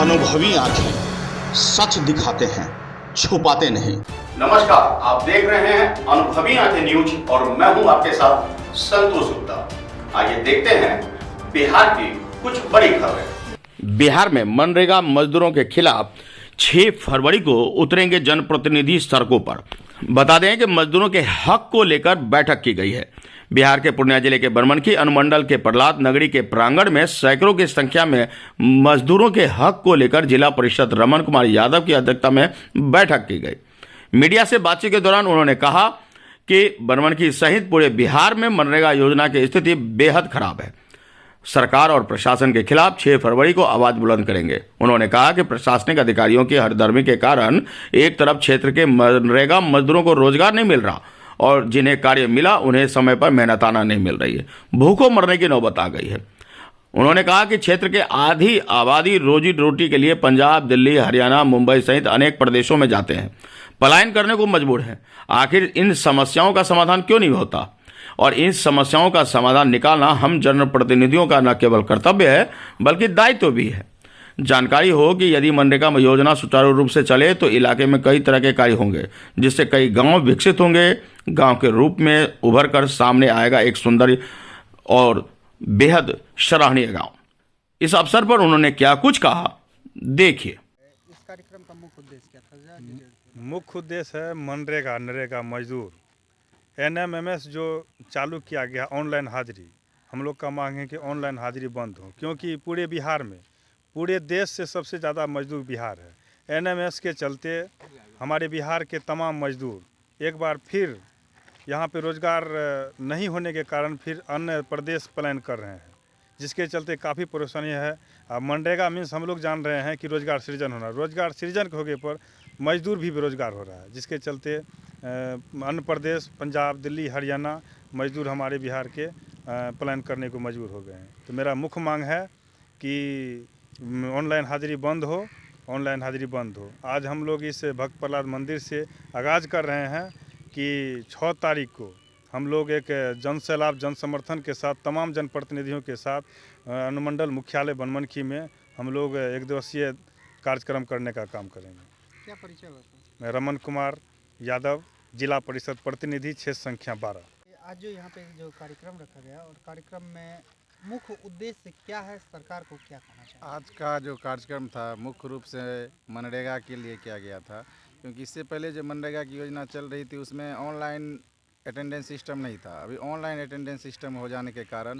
अनुभवी आंखें सच दिखाते हैं, छुपाते नहीं। नमस्कार, आप देख रहे हैं अनुभवी आंखें न्यूज और मैं हूं आपके साथ संतोष गुप्ता। आइए देखते हैं बिहार की कुछ बड़ी खबरें। बिहार में मनरेगा मजदूरों के खिलाफ 6 फरवरी को उतरेंगे जनप्रतिनिधि सड़कों पर। बता दें कि मजदूरों के हक को लेकर बैठक की गई है। बिहार के पूर्णिया जिले के बनमनखी अनुमंडल के प्रहलाद नगरी के प्रांगण में सैकड़ों की संख्या में मजदूरों के हक को लेकर जिला परिषद रमन कुमार यादव की अध्यक्षता में बैठक की गई। मीडिया से बातचीत के दौरान उन्होंने कहा कि बनमनखी सहित पूरे बिहार में मनरेगा योजना की स्थिति बेहद खराब है। सरकार और प्रशासन के खिलाफ 6 फरवरी को आवाज बुलंद करेंगे। उन्होंने कहा कि प्रशासनिक अधिकारियों की हरदर्मी के कारण एक तरफ क्षेत्र के मनरेगा मजदूरों को रोजगार नहीं मिल रहा और जिन्हें कार्य मिला उन्हें समय पर मेहनताना नहीं मिल रही है। भूखों मरने की नौबत आ गई है। उन्होंने कहा कि क्षेत्र के आधी आबादी रोजी रोटी के लिए पंजाब, दिल्ली, हरियाणा, मुंबई सहित अनेक प्रदेशों में जाते हैं, पलायन करने को मजबूर है। आखिर इन समस्याओं का समाधान क्यों नहीं होता? और इन समस्याओं का समाधान निकालना हम जनप्रतिनिधियों का न केवल कर्तव्य है बल्कि दायित्व भी है। जानकारी हो कि यदि मनरेगा योजना सुचारू रूप से चले तो इलाके में कई तरह के कार्य होंगे, जिससे कई गांव विकसित होंगे। गांव के रूप में उभर कर सामने आएगा एक सुंदर और बेहद सराहनीय गांव। इस अवसर पर उन्होंने क्या कुछ कहा, देखिए। इस कार्यक्रम का मुख्य उद्देश्य क्या था? मुख्य उद्देश्य है मनरेगा, नरेगा मजदूर, NMMS जो चालू किया गया ऑनलाइन हाजिरी। हम लोग का मांग है कि ऑनलाइन हाजिरी बंद हो, क्योंकि पूरे बिहार में, पूरे देश से सबसे ज़्यादा मजदूर बिहार है। NMS के चलते हमारे बिहार के तमाम मजदूर एक बार फिर यहाँ पे रोज़गार नहीं होने के कारण फिर अन्य प्रदेश पलायन कर रहे हैं, जिसके चलते काफ़ी परेशानी है। अब मनरेगा मीन्स हम लोग जान रहे हैं कि रोज़गार सृजन होना, रोज़गार सृजन के होने पर मजदूर भी बेरोजगार हो रहा है, जिसके चलते अन्य प्रदेश पंजाब, दिल्ली, हरियाणा मजदूर हमारे बिहार के पलायन करने को मजबूर हो गए हैं। तो मेरा मुख्य मांग है कि ऑनलाइन हाजिरी बंद हो, ऑनलाइन हाजिरी बंद हो। आज हम लोग इस भक्त प्रहलाद मंदिर से आगाज़ कर रहे हैं कि 6 तारीख को हम लोग एक जन सैलाब, जन समर्थन के साथ तमाम जनप्रतिनिधियों के साथ अनुमंडल मुख्यालय बनमनखी में हम लोग एक दिवसीय कार्यक्रम करने का काम करेंगे। क्या परिचय हुआ? मैं रमन कुमार यादव, जिला परिषद प्रतिनिधि, क्षेत्र संख्या 12। आज जो यहाँ पे जो कार्यक्रम रखा गया और कार्यक्रम में मुख्य उद्देश्य क्या है, सरकार को क्या कहना चाहिए? आज का जो कार्यक्रम था मुख्य रूप से मनरेगा के लिए किया गया था, क्योंकि इससे पहले जो मनरेगा की योजना चल रही थी उसमें ऑनलाइन अटेंडेंस सिस्टम नहीं था। अभी ऑनलाइन अटेंडेंस सिस्टम हो जाने के कारण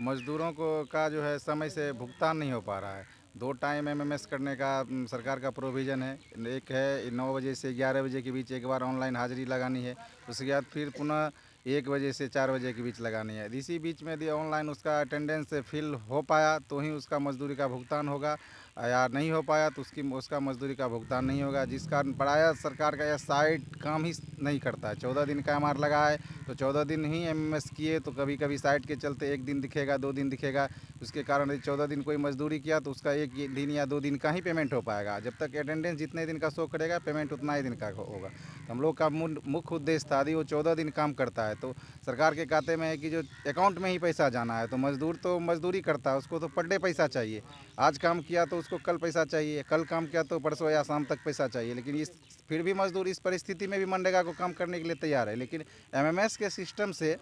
मजदूरों को का जो है समय से भुगतान नहीं हो पा रहा है। 2 टाइम MMS करने का सरकार का प्रोविज़न है। एक है 9 बजे से 11 बजे के बीच एक बार ऑनलाइन हाजिरी लगानी है, उसके बाद फिर पुनः 1 बजे से 4 बजे के बीच लगानी है। इसी बीच में यदि ऑनलाइन उसका अटेंडेंस फिल हो पाया तो ही उसका मजदूरी का भुगतान होगा, या नहीं हो पाया तो उसका मजदूरी का भुगतान नहीं होगा। जिस कारण प्रायः सरकार का यह साइट काम ही नहीं करता है। 14 दिन का MR लगा है तो 14 दिन ही MMS किए तो कभी कभी साइट के चलते 1 दिन दिखेगा, 2 दिन दिखेगा। उसके कारण यदि 14 दिन कोई मजदूरी किया तो उसका 1 दिन या 2 दिन का ही पेमेंट हो पाएगा। जब तक अटेंडेंस जितने दिन का शो करेगा पेमेंट उतना ही दिन का होगा। तो हम लोग का मुख्य उद्देश्य था, यदि वो 14 दिन काम करता है तो सरकार के खाते में है कि जो अकाउंट में ही पैसा जाना है। तो मजदूर तो मजदूरी करता है, उसको तो पर डे पैसा चाहिए। आज काम किया तो उसको कल पैसा चाहिए, कल काम किया तो परसों या शाम तक पैसा चाहिए। लेकिन फिर भी मजदूर इस परिस्थिति में भी मनरेगा को काम करने के लिए तैयार है। लेकिन MMS के सिस्टम से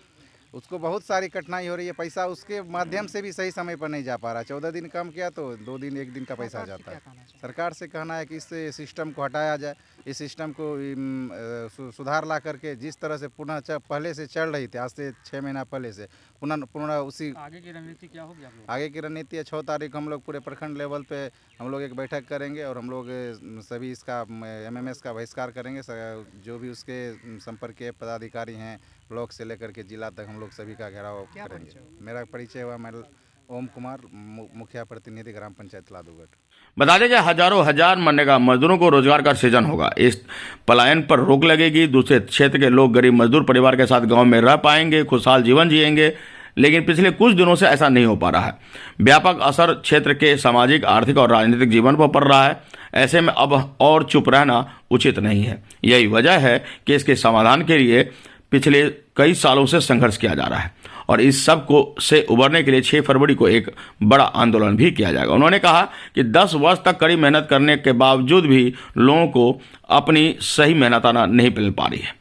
उसको बहुत सारी कठिनाई हो रही है। पैसा उसके माध्यम से भी सही समय पर नहीं जा पा रहा है। 14 दिन काम किया तो 2 दिन 1 दिन का पैसा जाता है। सरकार से कहना है कि इस सिस्टम को हटाया जाए, इस सिस्टम को सुधार ला करके जिस तरह से पुनः पहले से चल रही थी, आज से 6 महीना पहले से पुनः उसी आगे की रणनीति क्या होगी? आगे की रणनीति है 6 तारीख हम लोग पूरे प्रखंड लेवल पे हम लोग एक बैठक करेंगे और हम लोग सभी इसका MMS का बहिष्कार करेंगे। जो भी उसके संपर्क के पदाधिकारी हैं ब्लॉक से लेकर के जिला तक हम लोग सभी का घेराव करेंगे। मेरा परिचय हुआ, मैं ओम कुमार, मुखिया प्रतिनिधि ग्राम पंचायत लादूगढ़। बता दें कि हजारों हजार मनरेगा मजदूरों को रोजगार का सृजन होगा। इस पलायन पर रोक लगेगी। दूसरे क्षेत्र के लोग गरीब मजदूर परिवार के साथ गांव में रह पाएंगे, खुशहाल जीवन जिएंगे। लेकिन पिछले कुछ दिनों से ऐसा नहीं हो पा रहा है। व्यापक असर क्षेत्र के सामाजिक, आर्थिक और राजनीतिक जीवन पर पड़ रहा है। ऐसे में अब और चुप रहना उचित नहीं है। यही वजह है कि इसके समाधान के लिए पिछले कई सालों से संघर्ष किया जा रहा है और इस सब को से उबरने के लिए 6 फरवरी को एक बड़ा आंदोलन भी किया जाएगा। उन्होंने कहा कि 10 वर्ष तक कड़ी मेहनत करने के बावजूद भी लोगों को अपनी सही मेहनताना नहीं मिल पा रही है।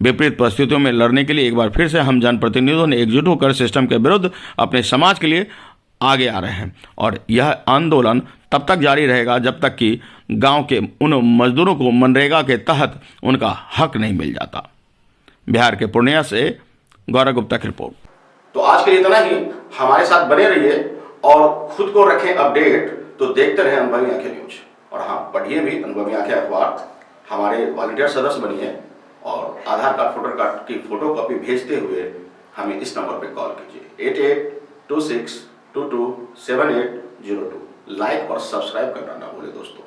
विपरीत परिस्थितियों में लड़ने के लिए एक बार फिर से हम जनप्रतिनिधियों ने एकजुट होकर सिस्टम के विरुद्ध अपने समाज के लिए आगे आ रहे हैं और यह आंदोलन तब तक जारी रहेगा जब तक कि गांव के उन मजदूरों को मनरेगा के तहत उनका हक नहीं मिल जाता। बिहार के पूर्णिया से गौरव गुप्ता की रिपोर्ट। तो आज के लिए इतना ही। हमारे साथ बने रहिए और खुद को रखें अपडेट। तो देखते रहें अनुभवी आंखें न्यूज और हाँ, पढ़िए भी अनुभवी आंखें अखबार। हमारे वॉलंटियर सदस्य बनिए और आधार कार्ड फोटो कार्ड की फोटो कॉपी भेजते हुए हमें इस नंबर पर कॉल कीजिए 8826227802। लाइक और सब्सक्राइब करना ना भूलें दोस्तों।